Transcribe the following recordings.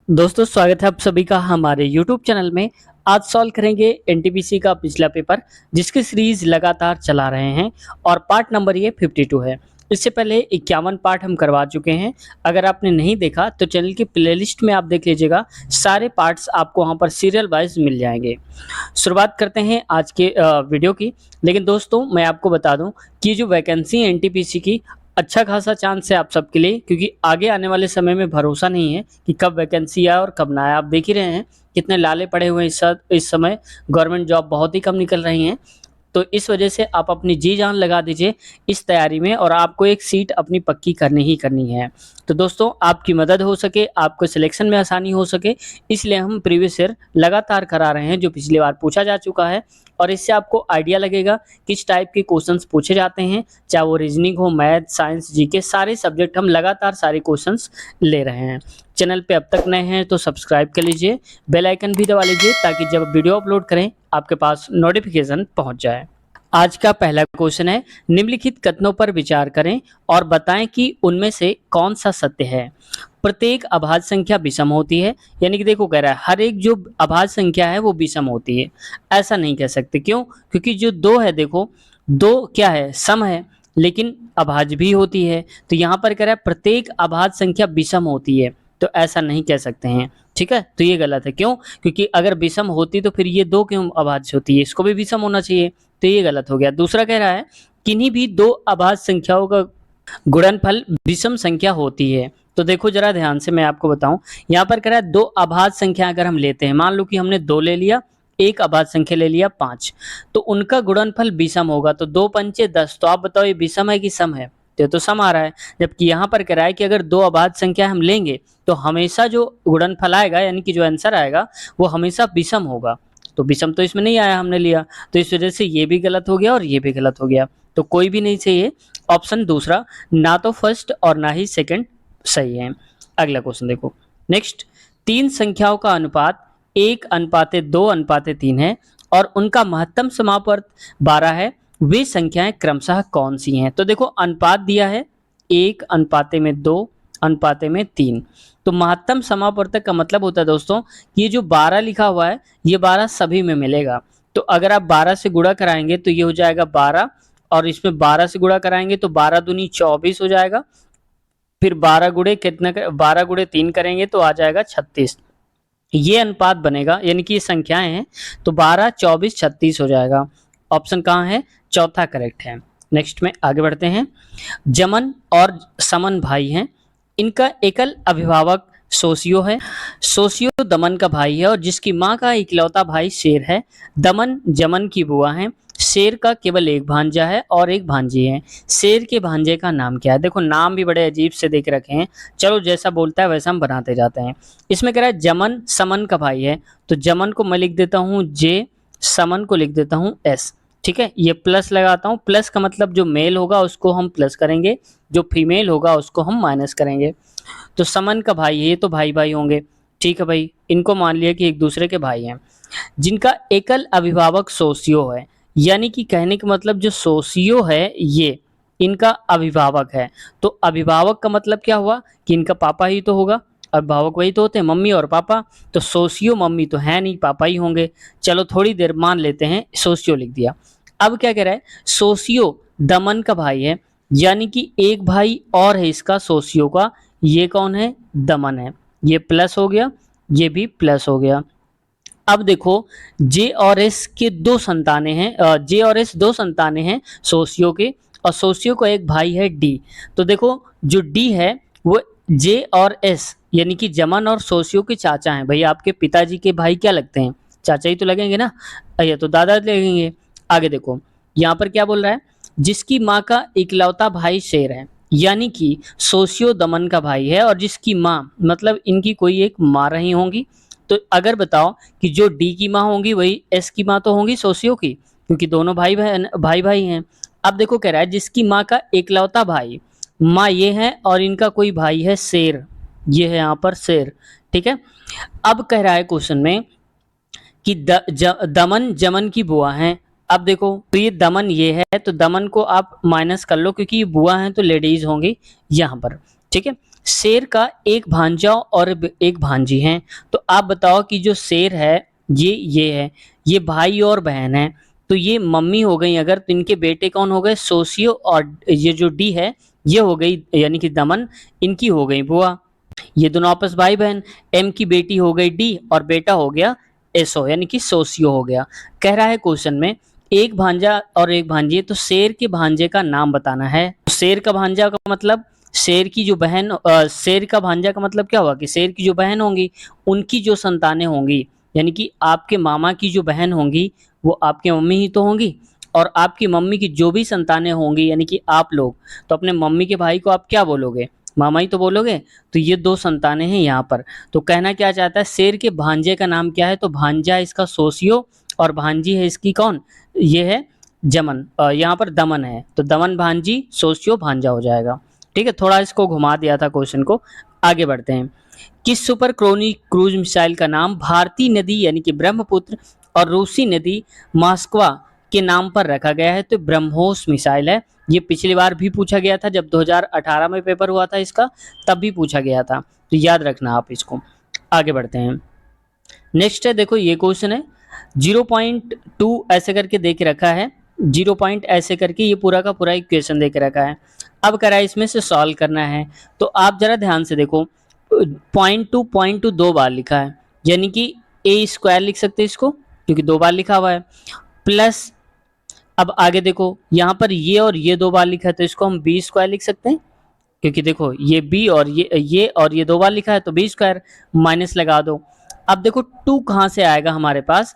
दोस्तों स्वागत है आप सभी का हमारे YouTube चैनल में। आज सॉल्व करेंगे एनटीपीसी का पिछला पेपर जिसकी सीरीज लगातार चला रहे हैं और पार्ट नंबर ये 52 है। इससे पहले 51 पार्ट हम करवा चुके हैं। अगर आपने नहीं देखा तो चैनल की प्लेलिस्ट में आप देख लीजिएगा, सारे पार्ट्स आपको वहाँ पर सीरियल वाइज मिल जाएंगे। शुरुआत करते हैं आज के वीडियो की। लेकिन दोस्तों मैं आपको बता दूं कि जो वैकेंसी है एनटीपीसी की, अच्छा खासा चांस है आप सबके लिए, क्योंकि आगे आने वाले समय में भरोसा नहीं है कि कब वैकेंसी आए और कब ना आए। आप देख ही रहे हैं कितने लाले पड़े हुए हैं इस समय। गवर्नमेंट जॉब बहुत ही कम निकल रही हैं। तो इस वजह से आप अपनी जी जान लगा दीजिए इस तैयारी में और आपको एक सीट अपनी पक्की करनी ही करनी है। तो दोस्तों आपकी मदद हो सके, आपको सिलेक्शन में आसानी हो सके, इसलिए हम प्रीवियस ईयर लगातार करा रहे हैं जो पिछली बार पूछा जा चुका है। और इससे आपको आइडिया लगेगा किस टाइप के क्वेश्चंस पूछे जाते हैं, चाहे वो रीजनिंग हो, मैथ, साइंस, जीके, सारे सब्जेक्ट हम लगातार सारे क्वेश्चंस ले रहे हैं। चैनल पे अब तक नए हैं तो सब्सक्राइब कर लीजिए, बेल आइकन भी दबा लीजिए ताकि जब वीडियो अपलोड करें आपके पास नोटिफिकेशन पहुंच जाए। आज का पहला क्वेश्चन है, निम्नलिखित कथनों पर विचार करें और बताएं कि उनमें से कौन सा सत्य है। प्रत्येक अभाज्य संख्या विषम होती है, यानी कि देखो कह रहा है हर एक जो अभाज्य संख्या है वो विषम होती है। ऐसा नहीं कह सकते, क्यों? क्योंकि जो दो है, देखो दो क्या है, सम है लेकिन अभाज्य भी होती है। तो यहाँ पर कह रहा है प्रत्येक अभाज्य संख्या विषम होती है, तो ऐसा नहीं कह सकते हैं। ठीक है, तो ये गलत है। क्यों? क्योंकि अगर विषम होती तो फिर ये दो क्यों अभाज्य होती है, इसको भी विषम होना चाहिए। तो ये गलत हो गया। दूसरा कह रहा है किन्हीं भी दो अभाज्य संख्याओं का गुणनफल विषम संख्या होती है। तो देखो जरा ध्यान से मैं आपको बताऊं, यहाँ पर कह रहा है दो अभाज्य संख्या अगर हम लेते हैं, मान लो कि हमने दो ले लिया, एक अभाज्य संख्या ले लिया 5, तो उनका गुणनफल विषम होगा। तो 2 पंचे 10, तो आप बताओ ये विषम है कि सम है? तो सम आ रहा है। जबकि यहाँ पर कह रहा है कि अगर दो अभाज्य संख्या हम लेंगे तो हमेशा जो गुणनफल आएगा, यानी कि जो आंसर आएगा वो हमेशा विषम होगा। तो विषम तो इसमें नहीं आया, हमने लिया, तो इस वजह से ये भी गलत हो गया और ये भी गलत हो गया। तो कोई भी नहीं चाहिए। ऑप्शन दूसरा, ना तो फर्स्ट और ना ही सेकंड सही है। अगला क्वेश्चन देखो। नेक्स्ट, तीन संख्याओं का अनुपात 1:2:3 है और उनका महत्तम समापवर्त 12 है। वे संख्याएं क्रमशः कौन सी हैं? तो देखो अनुपात दिया है 1:2:3। तो महत्तम समापवर्तक का मतलब होता है दोस्तों, ये जो 12 लिखा हुआ है ये 12 सभी में मिलेगा। तो अगर आप 12 से गुणा कराएंगे तो ये हो जाएगा 12, और इसमें 12 से गुणा कराएंगे तो 12 दूनी 24 हो जाएगा। फिर 12 गुणे कितना, 12 गुणे 3 करेंगे तो आ जाएगा 36। ये अनुपात बनेगा, यानी कि ये संख्याएं हैं। तो 12, 24, 36 हो जाएगा। ऑप्शन कहाँ है? चौथा करेक्ट है। नेक्स्ट में आगे बढ़ते हैं। जमन और समन भाई हैं, इनका एकल अभिभावक सोसियो है। सोसियो दमन का भाई है और जिसकी माँ का इकलौता भाई शेर है। दमन जमन की बुआ है। शेर का केवल एक भांजा है और एक भांजी है। शेर के भांजे का नाम क्या है? देखो नाम भी बड़े अजीब से देख रखे हैं। चलो जैसा बोलता है वैसा हम बनाते जाते हैं। इसमें कह रहा है जमन समन का भाई है, तो जमन को मैं लिख देता हूँ जे, समन को लिख देता हूँ एस। ठीक है, ये प्लस लगाता हूँ। प्लस का मतलब जो मेल होगा उसको हम प्लस करेंगे, जो फीमेल होगा उसको हम माइनस करेंगे। तो समन का भाई है, ये तो भाई भाई होंगे। ठीक है भाई, इनको मान लिया कि एक दूसरे के भाई हैं। जिनका एकल अभिभावक सोसियो है, यानी कि कहने का मतलब जो सोसियो है ये इनका अभिभावक है। तो अभिभावक का मतलब क्या हुआ कि इनका पापा ही तो होगा। अभिभावक वही तो होते हैं, मम्मी और पापा। तो सोसियो मम्मी तो है नहीं, पापा ही होंगे। चलो थोड़ी देर मान लेते हैं, सोसियो लिख दिया। अब क्या कह रहा है, सोसियो दमन का भाई है, यानी कि एक भाई और है इसका सोसियो का। ये कौन है? दमन है। ये प्लस हो गया, ये भी प्लस हो गया। अब देखो जे और एस के दो संतानें हैं, जे और एस दो संतानें हैं सोसियो के, और सोसियो को एक भाई है डी। तो देखो जो डी है वो जे और एस यानी कि जमन और सोसियो के चाचा हैं। भाई आपके पिताजी के भाई क्या लगते हैं? चाचा ही तो लगेंगे ना, या तो दादा लगेंगे। आगे देखो यहाँ पर क्या बोल रहा है, जिसकी माँ का इकलौता भाई शेर है, यानी कि सोसियो दमन का भाई है और जिसकी माँ मतलब इनकी कोई एक माँ रही होंगी। तो अगर बताओ कि जो डी की माँ होंगी वही एस की माँ तो होंगी सोसियो की, क्योंकि दोनों भाई भाई हैं। अब देखो कह रहा है जिसकी माँ का एकलौता भाई, माँ ये है और इनका कोई भाई है शेर, ये है यहाँ पर शेर। ठीक है, अब कह रहा है क्वेश्चन में कि दमन जमन की बुआ है। अब देखो तो ये दमन ये है, तो दमन को आप माइनस कर लो क्योंकि ये बुआ हैं तो लेडीज होंगी यहाँ पर। ठीक है, शेर का एक भांजा और एक भांजी है। तो आप बताओ कि जो शेर है ये है, ये भाई और बहन है। तो ये मम्मी हो गई अगर, तो इनके बेटे कौन हो गए, सोशियो, और ये जो डी है ये हो गई यानी कि दमन, इनकी हो गई बुआ। ये दोनों आपस भाई बहन। एम की बेटी हो गई डी और बेटा हो गया एसओ यानी कि सोशियो हो गया। कह रहा है क्वेश्चन में एक भांजा और एक भांजी, तो शेर के भांजे का नाम बताना है। शेर का भांजा का मतलब शेर की जो बहन, शेर का भांजा का मतलब क्या हुआ कि शेर की जो बहन होंगी उनकी जो संतानें होंगी, यानी कि आपके मामा की जो बहन होंगी वो आपके मम्मी ही तो होंगी, और आपकी मम्मी की जो भी संतानें होंगी यानी कि आप लोग, तो अपने मम्मी के भाई को आप क्या बोलोगे, मामा ही तो बोलोगे। तो ये दो संतानें हैं यहाँ पर। तो कहना क्या चाहता है, शेर के भांजे का नाम क्या है, तो भांजा है इसका सोशियो, और भांजी है इसकी कौन, ये है जमन, यहाँ पर दमन है, तो दमन भांजी सोशियो भांजा हो जाएगा। ठीक है, थोड़ा इसको घुमा दिया था क्वेश्चन को। आगे बढ़ते हैं। किस सुपर क्रोनिक क्रूज मिसाइल का नाम भारतीय नदी यानी कि ब्रह्मपुत्र और रूसी नदी मास्कवा के नाम पर रखा गया है, तो ब्रह्मोस मिसाइल है। ये पिछली बार भी पूछा गया था, जब 2018 में पेपर हुआ था इसका, तब भी पूछा गया था, तो याद रखना आप इसको। आगे बढ़ते हैं। नेक्स्ट है, देखो ये क्वेश्चन है 0.2 ऐसे करके दे के रखा है, 0 पॉइंट ऐसे करके ये पूरा का पूरा इक्वेशन दे के रखा है। अब करा इसमें से सॉल्व करना है, तो आप जरा ध्यान से देखो, पॉइंट टू 2 बार लिखा है, यानी कि ए स्क्वायर लिख सकते हैं इसको, क्योंकि 2 बार लिखा हुआ है, प्लस अब आगे देखो यहाँ पर ये और ये 2 बार लिखा है, तो इसको हम बी स्क्वायर लिख सकते हैं, क्योंकि देखो ये बी और ये और ये 2 बार लिखा है, तो बी स्क्वायर, माइनस लगा दो। अब देखो 2 कहाँ से आएगा हमारे पास,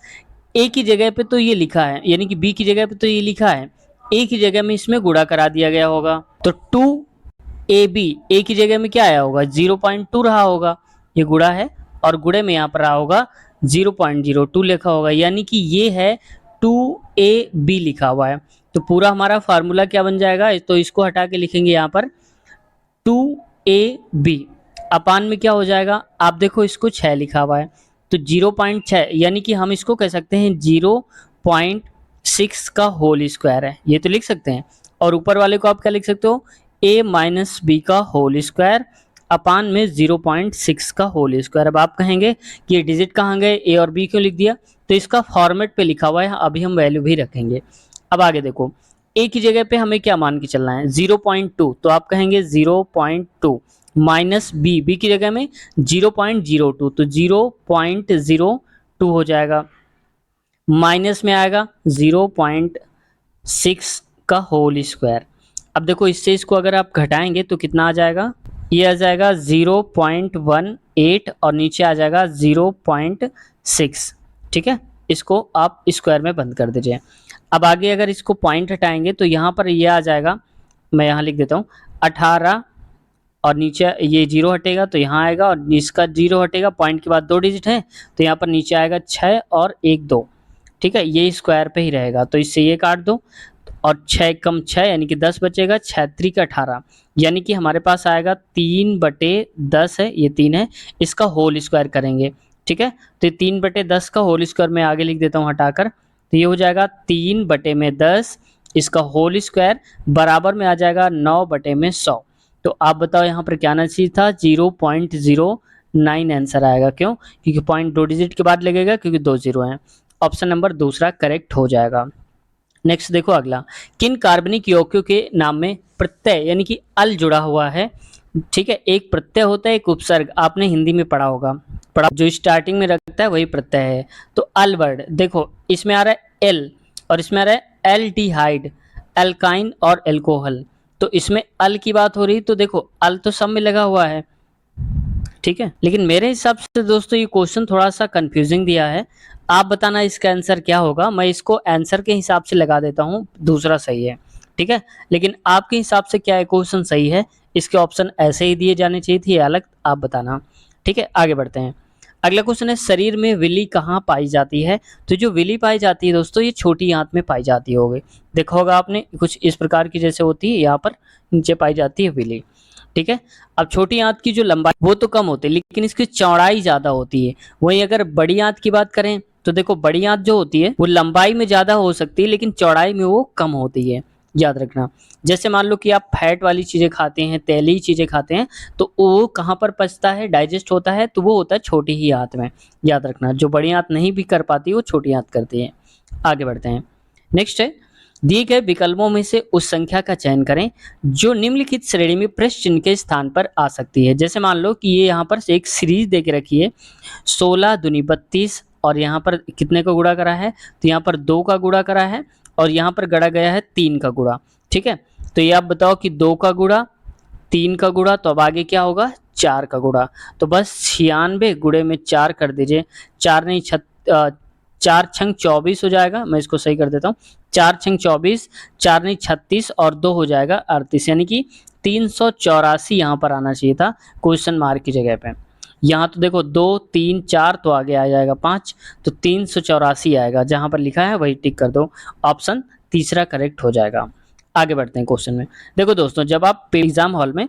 ए की जगह पे तो ये लिखा है, यानी कि बी की जगह पे तो ये लिखा है, ए की जगह में इसमें गुणा करा दिया गया होगा, तो 2 ए बी, ए की जगह में क्या आया होगा 0.2 रहा होगा, ये गुणा है, और गुणे में यहाँ पर रहा होगा 0.02 लिखा होगा, यानी कि ये है 2ab लिखा हुआ है। तो पूरा हमारा फार्मूला क्या बन जाएगा, तो इसको हटा के लिखेंगे यहाँ पर 2ab अपान में क्या हो जाएगा, आप देखो इसको 6 लिखा हुआ है, तो 0.6 यानी कि हम इसको कह सकते हैं 0.6 का होल स्क्वायर है, ये तो लिख सकते हैं। और ऊपर वाले को आप क्या लिख सकते हो, a माइनस बी का होल स्क्वायर अपान में 0.6 का होल स्क्वायर। अब आप कहेंगे कि ये डिजिट कहाँ गए, ए और बी क्यों लिख दिया, तो इसका फॉर्मेट पे लिखा हुआ है, अभी हम वैल्यू भी रखेंगे। अब आगे देखो, ए की जगह पे हमें क्या मान के चलना है 0.2, तो आप कहेंगे 0.2 माइनस बी, बी की जगह में 0.02, तो 0.02 हो जाएगा, माइनस में आएगा 0.6 का होल स्क्वायर। अब देखो इससे इसको अगर आप घटाएंगे तो कितना आ जाएगा, ये आ जाएगा 0.18 और नीचे आ जाएगा 0.6। ठीक है, इसको आप स्क्वायर में बंद कर दीजिए। अब आगे अगर इसको पॉइंट हटाएंगे तो यहाँ पर ये आ जाएगा, मैं यहाँ लिख देता हूँ 18, और नीचे ये 0 हटेगा तो यहाँ आएगा, और इसका 0 हटेगा, पॉइंट के बाद 2 डिजिट है, तो यहाँ पर नीचे आएगा 6 और 1 2। ठीक है, ये स्क्वायर पे ही रहेगा, तो इससे ये काट दो, और 6 कम 6 यानी कि 10 बचेगा, 6 3 का 18, यानी कि हमारे पास आएगा 3/10 है, ये 3 है, इसका होल स्क्वायर करेंगे। ठीक है, तो ये 3/10 का होल स्क्वायर मैं आगे लिख देता हूँ हटाकर, तो ये हो जाएगा 3/10 इसका होल स्क्वायर बराबर में आ जाएगा 9/100। तो आप बताओ यहाँ पर क्या आना चाहिए था, 0.09 आंसर आएगा। क्यों, क्योंकि पॉइंट 2 डिजिट के बाद लगेगा, क्योंकि 2 0 हैं। ऑप्शन नंबर दूसरा करेक्ट हो जाएगा। नेक्स्ट देखो अगला, किन कार्बनिक यौगिकों के नाम में प्रत्यय यानी कि अल जुड़ा हुआ है। ठीक है, एक प्रत्यय होता है, एक उपसर्ग, आपने हिंदी में पढ़ा होगा, जो स्टार्टिंग में रखता है वही प्रत्यय है। तो अल वर्ड देखो, इसमें आ रहा है एल, और इसमें आ रहा है एल्डिहाइड, एल्काइन और एल्कोहल, तो इसमें अल की बात हो रही, तो देखो अल तो सब में लगा हुआ है। ठीक है, लेकिन मेरे हिसाब से दोस्तों ये क्वेश्चन थोड़ा सा कंफ्यूजिंग दिया है, आप बताना इसका आंसर क्या होगा। मैं इसको आंसर के हिसाब से लगा देता हूँ, दूसरा सही है। ठीक है, लेकिन आपके हिसाब से क्या है क्वेश्चन सही है, इसके ऑप्शन ऐसे ही दिए जाने चाहिए थे, अलग आप बताना। ठीक है, आगे बढ़ते हैं। अगला क्वेश्चन है, शरीर में विली कहाँ पाई जाती है। तो जो विली पाई जाती है दोस्तों, ये छोटी आंत में पाई जाती होगी, देखा होगा आपने, कुछ इस प्रकार की जैसे होती है, यहाँ पर नीचे पाई जाती है विली। ठीक है, अब छोटी आंत की जो लंबाई वो तो कम होती है, लेकिन इसकी चौड़ाई ज्यादा होती है। वहीं अगर बड़ी आंत की बात करें तो देखो, बड़ी आंत जो होती है वो लंबाई में ज्यादा हो सकती है, लेकिन चौड़ाई में वो कम होती है। याद रखना। जैसे मान लो कि आप फैट वाली चीज़ें खाते हैं, तेली चीज़ें खाते हैं, तो वो कहाँ पर पचता है, डाइजेस्ट होता है, तो वो होता है छोटी ही आंत में। याद रखना, जो बड़ी आंत नहीं भी कर पाती वो छोटी आंत करती है। आगे बढ़ते हैं। नेक्स्ट है, दिए गए विकल्पों में से उस संख्या का चयन करें जो निम्नलिखित श्रेणी में प्रश्न चिन्ह के स्थान पर आ सकती है। जैसे मान लो कि ये यहाँ पर एक सीरीज दे के रखी है, 16 दूनी 32, और यहाँ पर कितने का गुणा करा है, तो यहाँ पर 2 का गुणा करा है, और यहाँ पर गढ़ा गया है 3 का गुणा। ठीक है, तो ये आप बताओ कि 2 का गुणा, 3 का गुणा, तो अब आगे क्या होगा, 4 का गुणा। तो बस 96 गुणे में 4 कर दीजिए। 4 नहीं 4 छंग 24 हो जाएगा। मैं इसको सही कर देता हूँ, 4 छंग 24, 4 नहीं 36, और 2 हो जाएगा 38, यानी कि 384 यहाँ पर आना चाहिए था क्वेश्चन मार्क की जगह पे। यहाँ तो देखो 2 3 4, तो आगे आ जाएगा 5, तो 384 आएगा। जहाँ पर लिखा है वही टिक कर दो, ऑप्शन तीसरा करेक्ट हो जाएगा। आगे बढ़ते हैं क्वेश्चन में। देखो दोस्तों, जब आप एग्जाम हॉल में,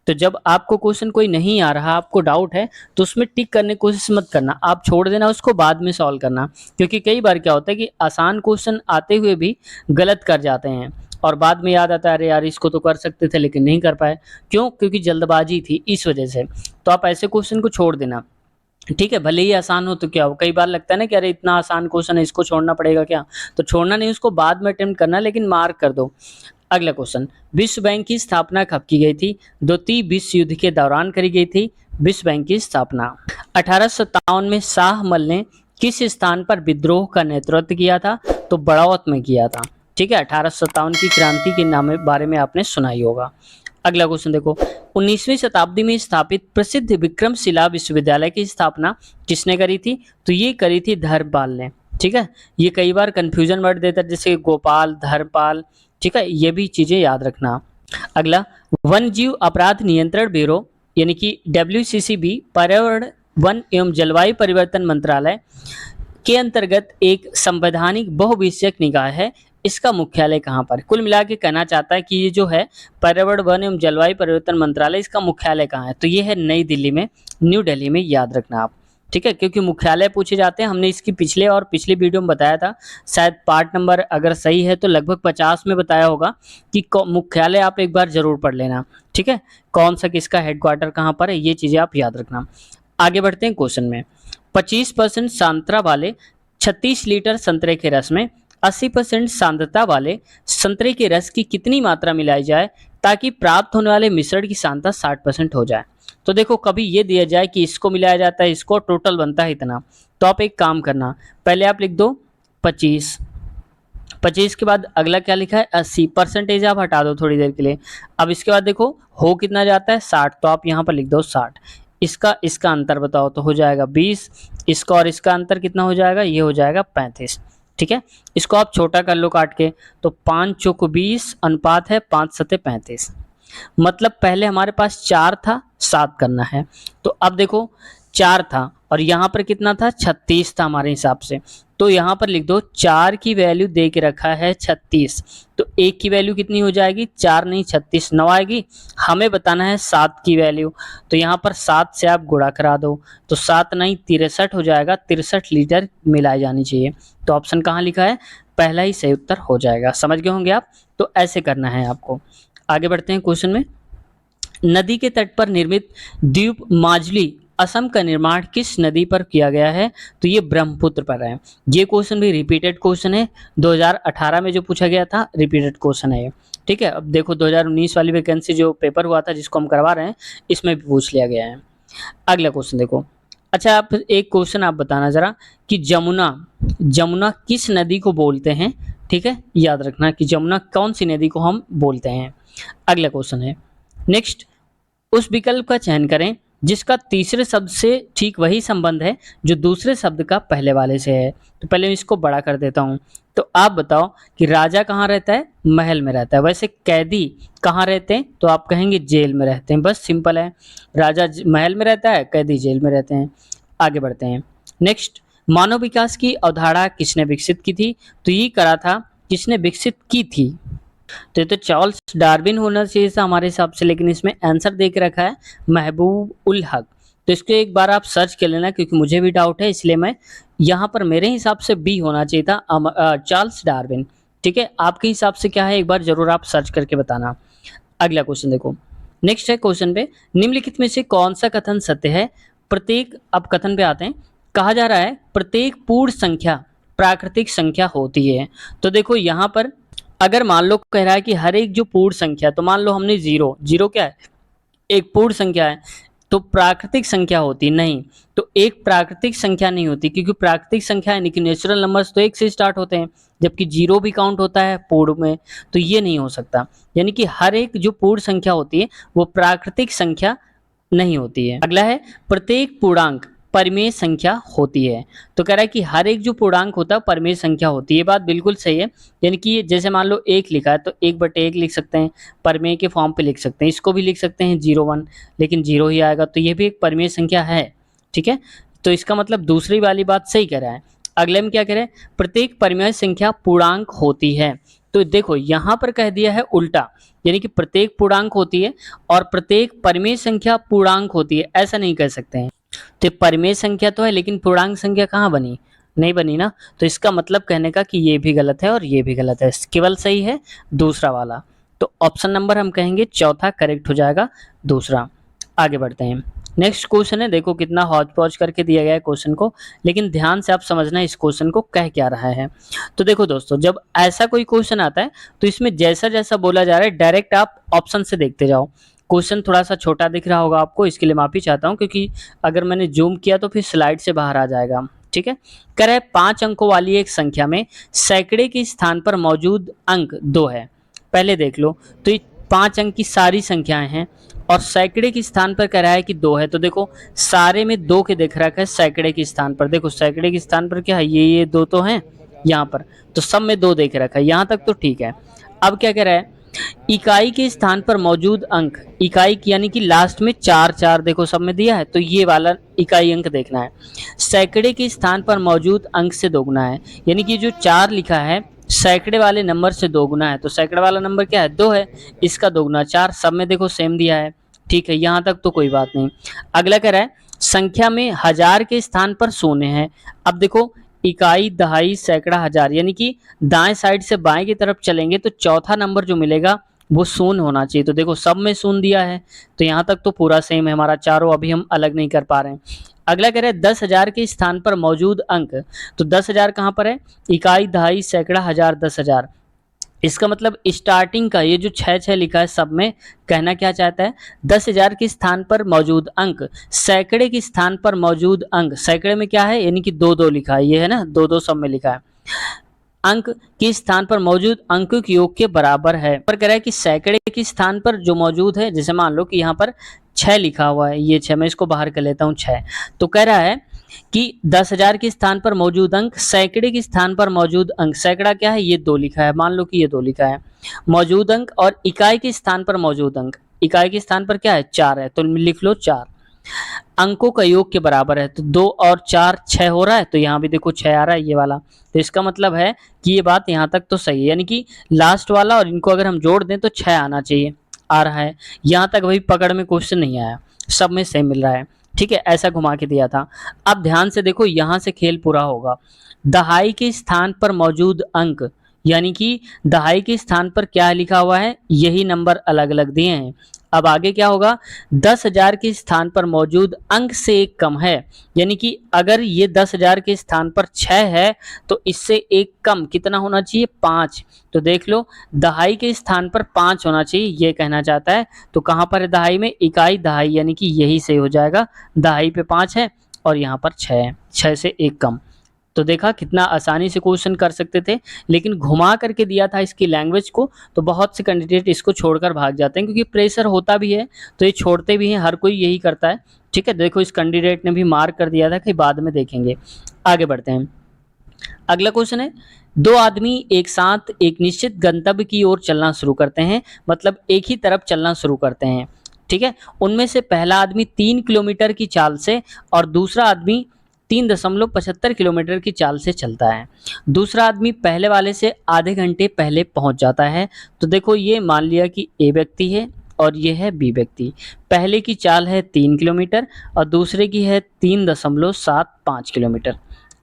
तो जब आपको क्वेश्चन कोई नहीं आ रहा, आपको डाउट है, तो उसमें टिक करने की कोशिश मत करना, आप छोड़ देना, उसको बाद में सॉल्व करना। क्योंकि कई बार क्या होता है कि आसान क्वेश्चन आते हुए भी गलत कर जाते हैं, और बाद में याद आता है अरे यार इसको तो कर सकते थे लेकिन नहीं कर पाए। क्यों? क्योंकि जल्दबाजी थी, इस वजह से। तो आप ऐसे क्वेश्चन को छोड़ देना। ठीक है, भले ही आसान हो तो क्या हो, कई बार लगता है ना कि अरे इतना आसान क्वेश्चन है, इसको छोड़ना पड़ेगा क्या, तो छोड़ना नहीं, उसको बाद में अटेम्प्ट करना, लेकिन मार्क कर दो। अगला क्वेश्चन, विश्व बैंक की स्थापना कब की गई थी? द्वितीय विश्व युद्ध के दौरान करी गई थी विश्व बैंक की स्थापना। 1857 में शाहमल ने किस स्थान पर विद्रोह का नेतृत्व किया था? तो बड़ौत में किया था। ठीक है, 1857 की क्रांति के नाम बारे में आपने सुना ही होगा। अगला क्वेश्चन देखो, 19वीं शताब्दी में स्थापित प्रसिद्ध विक्रमशिला विश्वविद्यालय की स्थापना किसने करी थी? तो ये करी थी धर्मपाल ने। ठीक है, ये कई बार कंफ्यूजन वर्ड देता है, जैसे गोपाल, धर्मपाल। ठीक है, ये भी चीजें याद रखना। अगला, वन जीव अपराध नियंत्रण ब्यूरो यानी कि WCCB, पर्यावरण, वन एवं जलवायु परिवर्तन मंत्रालय के अंतर्गत एक संवैधानिक बहुविषयक निकाय है। इसका मुख्यालय कहाँ पर? कुल मिला के कहना चाहता है कि ये जो है पर्यावरण, वन एवं जलवायु परिवर्तन मंत्रालय, इसका मुख्यालय कहाँ है? तो ये है नई दिल्ली में, न्यू दिल्ली में, याद रखना आप। ठीक है, क्योंकि मुख्यालय पूछे जाते हैं। हमने इसकी पिछले और पिछली वीडियो में बताया था, शायद पार्ट नंबर अगर सही है तो लगभग 50 में बताया होगा कि मुख्यालय आप एक बार जरूर पढ़ लेना। ठीक है, कौन सा किसका हेडक्वार्टर कहाँ पर है, ये चीजें आप याद रखना। आगे बढ़ते हैं क्वेश्चन में। 25% सांद्रता वाले 36 लीटर संतरे के रस में 80% सांद्रता वाले संतरे के रस की कितनी मात्रा मिलाई जाए ताकि प्राप्त होने वाले मिश्रण की सांद्रता 60% हो जाए? तो देखो, कभी ये दिया जाए कि इसको मिलाया जाता है, इसको टोटल बनता है इतना, तो आप एक काम करना, पहले आप लिख दो 25, 25 के बाद अगला क्या लिखा है 80, परसेंटेज आप हटा दो थोड़ी देर के लिए। अब इसके बाद देखो हो कितना जाता है 60, तो आप यहाँ पर लिख दो 60। इसका अंतर बताओ, तो हो जाएगा 20, इसका और इसका अंतर कितना हो जाएगा, ये हो जाएगा 35। ठीक है, इसको आप छोटा कर लो काट के, तो 5 चौक 20 अनुपात है 5 सते 35। मतलब पहले हमारे पास 4 था, 7 करना है। तो अब देखो 4 था और यहाँ पर कितना था 36 था हमारे हिसाब से, तो यहाँ पर लिख दो 4 की वैल्यू दे के रखा है 36, तो 1 की वैल्यू कितनी हो जाएगी, 4 नहीं 36 9 आएगी। हमें बताना है 7 की वैल्यू, तो यहाँ पर 7 से आप गुणा करा दो, तो 7 नहीं 63 हो जाएगा। 63 लीटर मिलाई जानी चाहिए। तो ऑप्शन कहाँ लिखा है, पहला ही सही उत्तर हो जाएगा। समझ गए होंगे आप, तो ऐसे करना है आपको। आगे बढ़ते हैं क्वेश्चन में। नदी के तट पर निर्मित द्वीप माजुली असम का निर्माण किस नदी पर किया गया है? तो ये ब्रह्मपुत्र पर है। ये क्वेश्चन भी रिपीटेड क्वेश्चन है, 2018 में जो पूछा गया था रिपीटेड क्वेश्चन है ये। ठीक है, अब देखो 2019 वाली वैकेंसी जो पेपर हुआ था जिसको हम करवा रहे हैं, इसमें भी पूछ लिया गया है। अगला क्वेश्चन देखो। अच्छा, आप एक क्वेश्चन आप बताना जरा कि जमुना किस नदी को बोलते हैं? ठीक है, याद रखना कि जमुना कौन सी नदी को हम बोलते हैं। अगला क्वेश्चन है नेक्स्ट, उस विकल्प का चयन करें जिसका तीसरे शब्द से ठीक वही संबंध है जो दूसरे शब्द का पहले वाले से है। तो पहले इसको बड़ा कर देता हूं, तो आप बताओ कि राजा कहाँ रहता है, महल में रहता है। वैसे कैदी कहाँ रहते हैं, तो आप कहेंगे जेल में रहते हैं। बस सिंपल है, राजा महल में रहता है, कैदी जेल में रहते हैं। आगे बढ़ते हैं नेक्स्ट, मानव विकास की अवधारणा किसने विकसित की थी? तो ये करा था, किसने विकसित की थी? तो ये तो चार्ल्स डार्विन होना चाहिए था हमारे हिसाब से, लेकिन इसमें आंसर दे के रखा है महबूब उल हक। तो इसको एक बार आप सर्च कर लेना, क्योंकि मुझे भी डाउट है, इसलिए मैं यहाँ पर मेरे हिसाब से बी होना चाहिए था, चार्ल्स डार्विन। ठीक है, आपके हिसाब से क्या है एक बार जरूर आप सर्च करके बताना। अगला क्वेश्चन देखो, नेक्स्ट है क्वेश्चन पे, निम्नलिखित में से कौन सा कथन सत्य है? प्रत्येक, अब कथन पे आते हैं, कहा जा रहा है प्रत्येक पूर्ण संख्या प्राकृतिक संख्या होती है। तो देखो यहाँ पर अगर मान लो कह रहा है कि हर एक जो पूर्ण संख्या, तो मान लो हमने जीरो, जीरो क्या है, एक पूर्ण संख्या है, तो प्राकृतिक संख्या होती नहीं। तो एक प्राकृतिक संख्या नहीं होती, क्योंकि प्राकृतिक संख्या यानी कि नेचुरल नंबर्स तो एक से स्टार्ट होते हैं, जबकि जीरो भी काउंट होता है पूर्ण में, तो ये नहीं हो सकता। यानी कि हर एक जो पूर्ण संख्या होती है वो प्राकृतिक संख्या नहीं होती है। अगला है प्रत्येक पूर्णांक परिमेय संख्या होती है। तो कह रहा है कि हर एक जो पूर्णांक होता है परिमेय संख्या होती है। ये बात बिल्कुल सही है। यानी कि जैसे मान लो एक लिखा है तो एक बटे एक लिख सकते हैं, परिमेय के फॉर्म पे लिख सकते हैं। इसको भी लिख सकते हैं 0 1, लेकिन जीरो ही आएगा, तो ये भी एक परिमेय संख्या है। ठीक है, तो इसका मतलब दूसरी वाली बात सही कह रहा है। अगले में क्या कह रहे हैं, प्रत्येक परिमेय संख्या पूर्णांक होती है। तो देखो यहाँ पर कह दिया है उल्टा, यानी कि प्रत्येक पूर्णांक होती है और प्रत्येक परिमेय संख्या पूर्णांक होती है, ऐसा नहीं कह सकते हैं। तो परिमेय संख्या तो है, लेकिन पूर्णांक संख्या कहाँ बनी, नहीं बनी ना। तो इसका मतलब कहने का कि ये भी गलत है और ये भी गलत है, केवल सही है दूसरा वाला। तो ऑप्शन नंबर हम कहेंगे चौथा करेक्ट हो जाएगा, दूसरा। आगे बढ़ते हैं, नेक्स्ट क्वेश्चन है, देखो कितना हौच पौच करके दिया गया है क्वेश्चन को, लेकिन ध्यान से आप समझना इस क्वेश्चन को कह क्या रहा है। तो देखो दोस्तों, जब ऐसा कोई क्वेश्चन आता है तो इसमें जैसा जैसा बोला जा रहा है डायरेक्ट आप ऑप्शन से देखते जाओ। क्वेश्चन थोड़ा सा छोटा दिख रहा होगा आपको, इसके लिए माफी चाहता हूँ, क्योंकि अगर मैंने जूम किया तो फिर स्लाइड से बाहर आ जाएगा। ठीक है, कह रहा है 5 अंकों वाली एक संख्या में सैकड़े के स्थान पर मौजूद अंक 2 है। पहले देख लो, तो ये 5 अंक की सारी संख्याएं हैं और सैकड़े के स्थान पर कह रहा है कि 2 है। तो देखो सारे में 2 के देख रखा है, सैकड़े के स्थान पर देखो, सैकड़े के स्थान पर क्या है, ये 2 तो हैं यहाँ पर, तो सब में 2 देख रखा है, यहाँ तक तो ठीक है। अब क्या कह रहा है, इकाई के स्थान पर मौजूद अंक, इकाई यानी कि लास्ट में 4 4 देखो सब में दिया है, तो ये वाला इकाई अंक देखना है। सैकड़े के स्थान पर मौजूद अंक से दोगुना है, यानी कि जो 4 लिखा है सैकड़े वाले नंबर से दोगुना है। तो सैकड़े वाला नंबर क्या है, 2 है, इसका दोगुना 4, सब में देखो सेम दिया है। ठीक है, यहाँ तक तो कोई बात नहीं। अगला कह रहा है संख्या में हजार के स्थान पर शून्य है। अब देखो इकाई, दहाई, सैकड़ा, हजार, यानी कि दाएं साइड से बाएं की तरफ चलेंगे तो चौथा नंबर जो मिलेगा वो शून्य होना चाहिए। तो देखो सब में शून्य दिया है, तो यहाँ तक तो पूरा सेम है हमारा, चारों अभी हम अलग नहीं कर पा रहे हैं। अगला कह रहे हैं 10,000 के स्थान पर मौजूद अंक। तो 10,000 कहाँ पर है, इकाई, दहाई, सैकड़ा, हजार, 10,000। इसका मतलब स्टार्टिंग का ये जो 6 6 लिखा है सब में कहना क्या चाहता है, 10,000 के स्थान पर मौजूद अंक, सैकड़े के स्थान पर मौजूद अंक, सैकड़े में क्या है यानी कि 2 2 लिखा है, ये है ना 2 2 सब में लिखा है, अंक के स्थान पर मौजूद अंकों के योग के बराबर है। पर कह रहा है कि सैकड़े के स्थान पर जो मौजूद है, जैसे मान लो कि यहाँ पर 6 लिखा हुआ है, ये 6, मैं इसको बाहर कर लेता हूँ 6, तो कह रहा है कि 10,000 के स्थान पर मौजूद अंक, सैकड़े के स्थान पर मौजूद अंक, सैकड़ा क्या है ये 2 लिखा है, मान लो कि ये 2 लिखा है, मौजूद अंक, और इकाई के स्थान पर मौजूद अंक, इकाई के स्थान पर क्या है 4 है, तो लिख लो 4, अंकों का योग के बराबर है। तो 2 और 4 6 हो रहा है, तो यहाँ भी देखो 6 आ रहा है ये वाला। तो इसका मतलब है कि ये बात यहाँ तक तो सही है, यानी कि लास्ट वाला और इनको अगर हम जोड़ दें तो 6 आना चाहिए, आ रहा है। यहाँ तक भाई पकड़ में क्वेश्चन नहीं आया, सब में सेम मिल रहा है। ठीक है, ऐसा घुमा के दिया था। अब ध्यान से देखो, यहाँ से खेल पूरा होगा। दहाई के स्थान पर मौजूद अंक, यानी कि दहाई के स्थान पर क्या लिखा हुआ है, यही नंबर अलग अलग दिए हैं। अब आगे क्या होगा, 10,000 के स्थान पर मौजूद अंक से एक कम है, यानी कि अगर ये 10,000 के स्थान पर 6 है तो इससे एक कम कितना होना चाहिए, 5। तो देख लो दहाई के स्थान पर 5 होना चाहिए, ये कहना चाहता है। तो कहाँ पर है दहाई में, इकाई, दहाई, यानी कि यही सही हो जाएगा। दहाई पे 5 है और यहाँ पर 6 है, 6 से एक कम। तो देखा कितना आसानी से क्वेश्चन कर सकते थे, लेकिन घुमा करके दिया था इसकी लैंग्वेज को, तो बहुत से कैंडिडेट इसको छोड़कर भाग जाते हैं, क्योंकि प्रेशर होता भी है तो ये छोड़ते भी हैं, हर कोई यही करता है। ठीक है, देखो इस कैंडिडेट ने भी मार्क कर दिया था कि बाद में देखेंगे। आगे बढ़ते हैं, अगला क्वेश्चन है, दो आदमी एक साथ एक निश्चित गंतव्य की ओर चलना शुरू करते हैं, मतलब एक ही तरफ चलना शुरू करते हैं। ठीक है, उनमें से पहला आदमी 3 किलोमीटर की चाल से और दूसरा आदमी 3.75 किलोमीटर की चाल से चलता है। दूसरा आदमी पहले वाले से आधे घंटे पहले पहुंच जाता है। तो देखो ये मान लिया कि ए व्यक्ति है और ये है बी व्यक्ति। पहले की चाल है 3 किलोमीटर और दूसरे की है 3.75 किलोमीटर।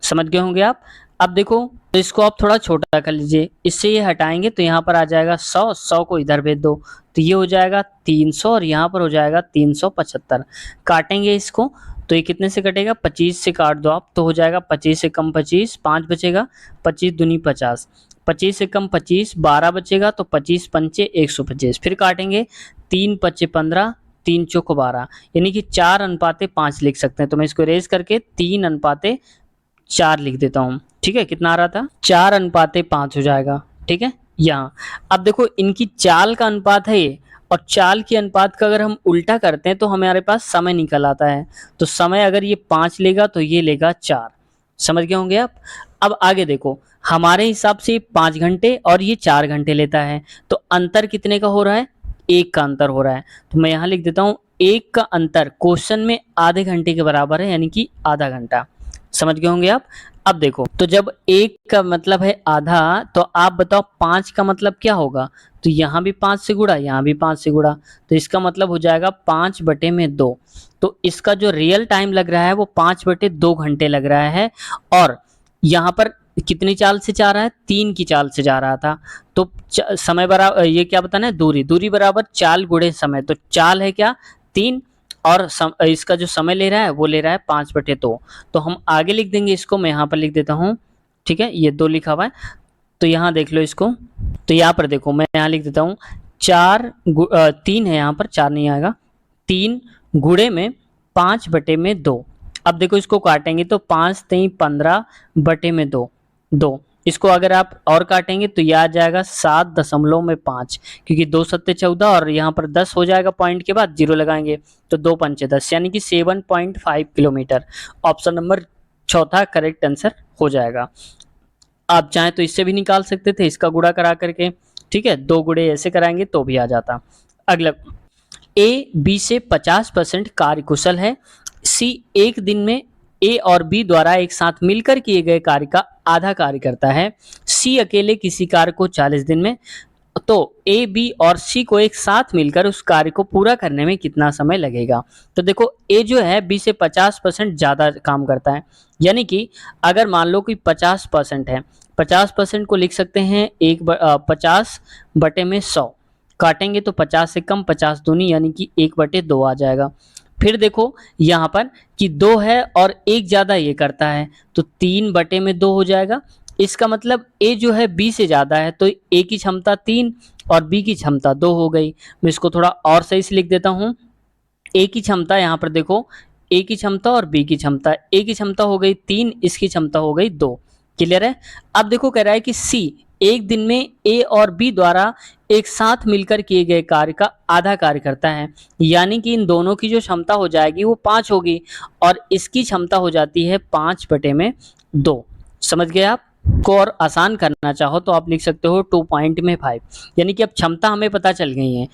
समझ गए होंगे आप। अब देखो तो इसको आप थोड़ा छोटा कर लीजिए, इससे ये हटाएंगे तो यहाँ पर आ जाएगा 100, 100 को इधर भेज दो तो ये हो जाएगा 300 और यहाँ पर हो जाएगा 375। काटेंगे इसको तो ये कितने से कटेगा, 25 से काट दो आप तो हो जाएगा 25 से कम 25, 5 बचेगा, 25 दूनी 50, 25 से कम 25, 12 बचेगा तो 25 पंचे 125। फिर काटेंगे 3 पच्चे 15, 3 चौक 12, यानी कि 4:5 लिख सकते हैं। तो मैं इसको रेज करके 3:4 लिख देता हूँ। ठीक है, कितना आ रहा था, 4:5 हो जाएगा। ठीक है, यहाँ अब देखो इनकी चाल का अनुपात है ये, और चाल की अनुपात का अगर हम उल्टा करते हैं तो हमारे पास समय निकल आता है। तो समय अगर ये 5 लेगा तो ये लेगा 4। समझ गए होंगे आप। अब आगे देखो, हमारे हिसाब से 5 घंटे और ये 4 घंटे लेता है, तो अंतर कितने का हो रहा है, 1 का अंतर हो रहा है। तो मैं यहाँ लिख देता हूँ 1 का अंतर क्वेश्चन में आधे घंटे के बराबर है, यानी कि आधा घंटा। समझ गए होंगे आप। अब देखो, तो जब 1 का मतलब है आधा, तो आप बताओ 5 का मतलब क्या होगा। तो यहाँ भी 5 से गुणा, यहाँ भी 5 से गुणा, तो इसका मतलब हो जाएगा 5/2। तो इसका जो रियल टाइम लग रहा है वो 5/2 घंटे लग रहा है। और यहाँ पर कितनी चाल से जा रहा है, 3 की चाल से जा रहा था। तो समय बराबर, ये क्या बताना है, दूरी, दूरी बराबर चाल गुणे समय। तो चाल है क्या, 3, और इसका जो समय ले रहा है वो ले रहा है 5/2। तो हम आगे लिख देंगे इसको, मैं यहाँ पर लिख देता हूँ। ठीक है, ये 2 लिखा हुआ है, तो यहाँ देख लो इसको। तो यहाँ पर देखो, मैं यहाँ लिख देता हूँ 3 है, यहाँ पर 4 नहीं आएगा, 3 गुणे में 5/2। अब देखो इसको काटेंगे तो 5 3 15/2, 2। इसको अगर आप और काटेंगे तो यह आ जाएगा 7.5, क्योंकि 2 सत्ते 14 और यहाँ पर 10 हो जाएगा, पॉइंट के बाद 0 लगाएंगे तो 2 पंचे 10, यानी कि 7.5 किलोमीटर। ऑप्शन नंबर चौथा करेक्ट आंसर हो जाएगा। आप चाहें तो इससे भी निकाल सकते थे, इसका गुणा करा करके। ठीक है, 2 गुणे ऐसे कराएंगे तो भी आ जाता। अगला, ए बी से 50% कार्यकुशल है। सी एक दिन में ए और बी द्वारा एक साथ मिलकर किए गए कार्य का आधा कार्य करता है। सी अकेले किसी कार्य को 40 दिन में, तो ए बी और सी को एक साथ मिलकर उस कार्य को पूरा करने में कितना समय लगेगा। तो देखो, ए जो है बी से 50% ज्यादा काम करता है, यानी कि अगर मान लो कि 50% है, 50% को लिख सकते हैं 50/100। काटेंगे तो 50 से कम 50 दूनी, यानी कि 1/2 आ जाएगा। फिर देखो यहाँ पर कि 2 है और 1 ज्यादा ये करता है, तो 3/2 हो जाएगा। इसका मतलब ए जो है बी से ज्यादा है, तो ए की क्षमता 3 और बी की क्षमता 2 हो गई। मैं इसको थोड़ा और सही से लिख देता हूँ। ए की क्षमता यहाँ पर देखो, ए की क्षमता और बी की क्षमता, ए की क्षमता हो गई 3, इसकी क्षमता हो गई 2। क्लियर है। अब देखो कह रहा है कि सी एक दिन में ए और बी द्वारा एक साथ मिलकर किए गए कार्य का आधा कार्य करता है, यानी कि इन दोनों की जो क्षमता हो जाएगी वो 5 होगी और इसकी क्षमता हो जाती है 5/2। समझ गए आप। को और आसान करना चाहो तो आप लिख सकते हो 2.5, यानी कि अब क्षमता हमें पता चल गई है।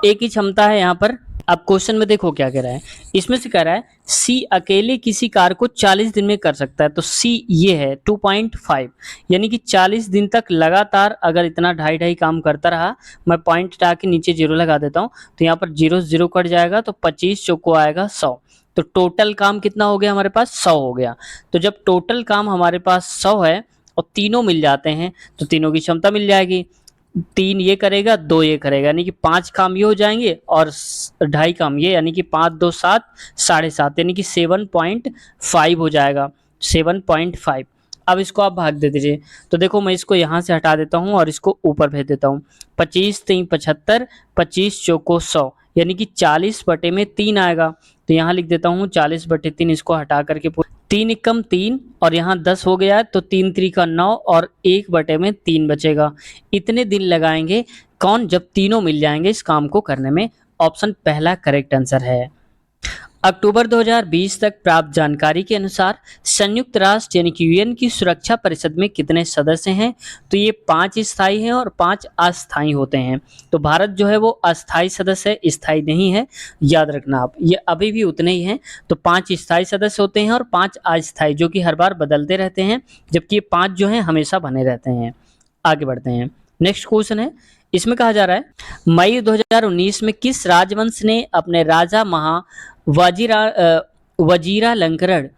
ए की क्षमता है यहाँ पर। अब क्वेश्चन में देखो क्या कह रहा है, इसमें से कह रहा है सी अकेले किसी कार्य को 40 दिन में कर सकता है। तो सी ये है 2.5, यानी कि 40 दिन तक लगातार अगर इतना ढाई ढाई काम करता रहा, मैं पॉइंट हटा के नीचे 0 लगा देता हूँ, तो यहाँ पर 0 0 कट जाएगा, तो 25 चौको आएगा 100। तो टोटल काम कितना हो गया हमारे पास, 100 हो गया। तो जब टोटल काम हमारे पास 100 है और तीनों मिल जाते हैं तो तीनों की क्षमता मिल जाएगी। 3 ये करेगा, 2 ये करेगा, यानी कि 5 काम ये हो जाएंगे और 2.5 काम ये, यानी कि 5 2 7, 7.5, यानी कि 7.5 हो जाएगा, 7.5। अब इसको आप भाग दे दीजिए, तो देखो मैं इसको यहाँ से हटा देता हूँ और इसको ऊपर भेज देता हूँ। 25 3 75, 25 चौको 100, यानी कि 40/3 आएगा। तो यहाँ लिख देता हूँ 40/3, इसको हटा करके 3 एकम 3 और यहाँ 10 हो गया, तो 3 3 9 और 1/3 बचेगा। इतने दिन लगाएंगे कौन, जब तीनों मिल जाएंगे इस काम को करने में। ऑप्शन पहला करेक्ट आंसर है। अक्टूबर 2020 तक प्राप्त जानकारी के अनुसार संयुक्त राष्ट्र यानी कि यूएन की सुरक्षा परिषद में कितने सदस्य हैं। तो ये 5 स्थायी हैं और 5 अस्थायी होते हैं। तो भारत जो है वो अस्थायी सदस्य है, स्थायी नहीं है, याद रखना आप, ये अभी भी उतने ही हैं। तो 5 स्थायी सदस्य होते हैं और 5 अस्थायी, जो कि हर बार बदलते रहते हैं, जबकि ये 5 जो हैं हमेशा बने रहते हैं। आगे बढ़ते हैं, नेक्स्ट क्वेश्चन है। इसमें कहा जा रहा है मई 2019 में किस राजवंश ने अपने राजा वजीरा लंकरण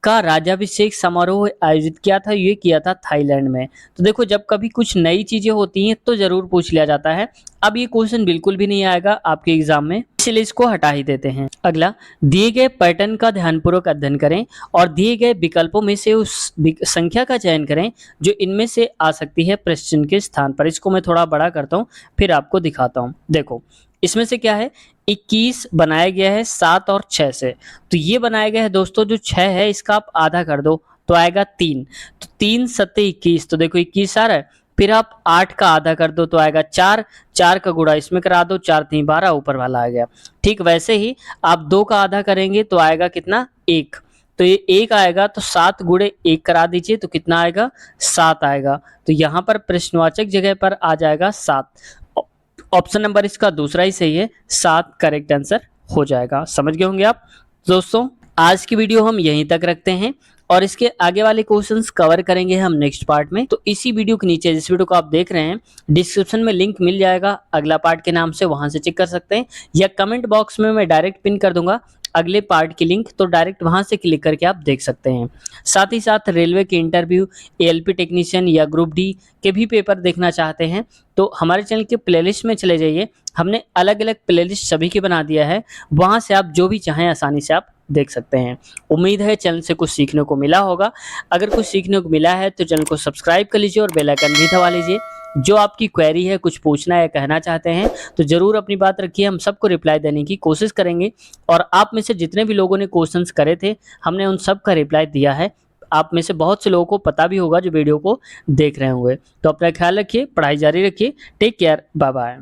का राज्याभिषेक समारोह आयोजित किया था, ये किया था थाईलैंड में। तो देखो जब कभी कुछ नई चीजें होती हैं तो जरूर पूछ लिया जाता है। अब ये क्वेश्चन बिल्कुल भी नहीं आएगा आपके एग्जाम में, इसलिए इसको हटा ही देते हैं। अगला, दिए गए पैटर्न का ध्यानपूर्वक अध्ययन करें और दिए गए विकल्पों में से उस संख्या का चयन करें जो इनमें से आ सकती है प्रश्न चिन्ह के स्थान पर। इसको मैं थोड़ा बड़ा करता हूँ फिर आपको दिखाता हूँ। देखो इसमें से क्या है, 21 बनाया गया है 7 और 6 से, तो ये बनाया गया है दोस्तों जो 6 है इसका आप आधा कर दो तो आएगा 3, तो 3 सत्ते 21, तो देखो 21 आ रहा है। फिर आप 8 का आधा कर दो तो आएगा 4, 4 का गुणा इसमें करा दो, 4 3 12 ऊपर वाला आ गया। ठीक वैसे ही आप 2 का आधा करेंगे तो आएगा कितना, 1, तो ये 1 आएगा, तो 7 गुणे 1 करा दीजिए तो कितना आएगा, 7 आएगा। तो यहाँ पर प्रश्नवाचक जगह पर आ जाएगा 7। ऑप्शन नंबर इसका दूसरा ही सही है, 7 करेक्ट आंसर हो जाएगा। समझ गए होंगे आप दोस्तों। आज की वीडियो हम यहीं तक रखते हैं और इसके आगे वाले क्वेश्चंस कवर करेंगे हम नेक्स्ट पार्ट में। तो इसी वीडियो के नीचे जिस वीडियो को आप देख रहे हैं डिस्क्रिप्शन में लिंक मिल जाएगा अगला पार्ट के नाम से, वहां से चेक कर सकते हैं, या कमेंट बॉक्स में मैं डायरेक्ट पिन कर दूंगा अगले पार्ट की लिंक, तो डायरेक्ट वहां से क्लिक करके आप देख सकते हैं। साथ ही साथ रेलवे के इंटरव्यू, एएलपी टेक्नीशियन या ग्रुप डी के भी पेपर देखना चाहते हैं तो हमारे चैनल के प्लेलिस्ट में चले जाइए, हमने अलग अलग प्लेलिस्ट सभी की बना दिया है, वहां से आप जो भी चाहें आसानी से आप देख सकते हैं। उम्मीद है चैनल से कुछ सीखने को मिला होगा। अगर कुछ सीखने को मिला है तो चैनल को सब्सक्राइब कर लीजिए और बेल आइकन भी दबा लीजिए। जो आपकी क्वेरी है, कुछ पूछना है, कहना चाहते हैं तो जरूर अपनी बात रखिए, हम सबको रिप्लाई देने की कोशिश करेंगे। और आप में से जितने भी लोगों ने क्वेश्चंस करे थे हमने उन सब का रिप्लाई दिया है। आप में से बहुत से लोगों को पता भी होगा जो वीडियो को देख रहे होंगे। तो अपना ख्याल रखिए, पढ़ाई जारी रखिए, टेक केयर, बाय बाय।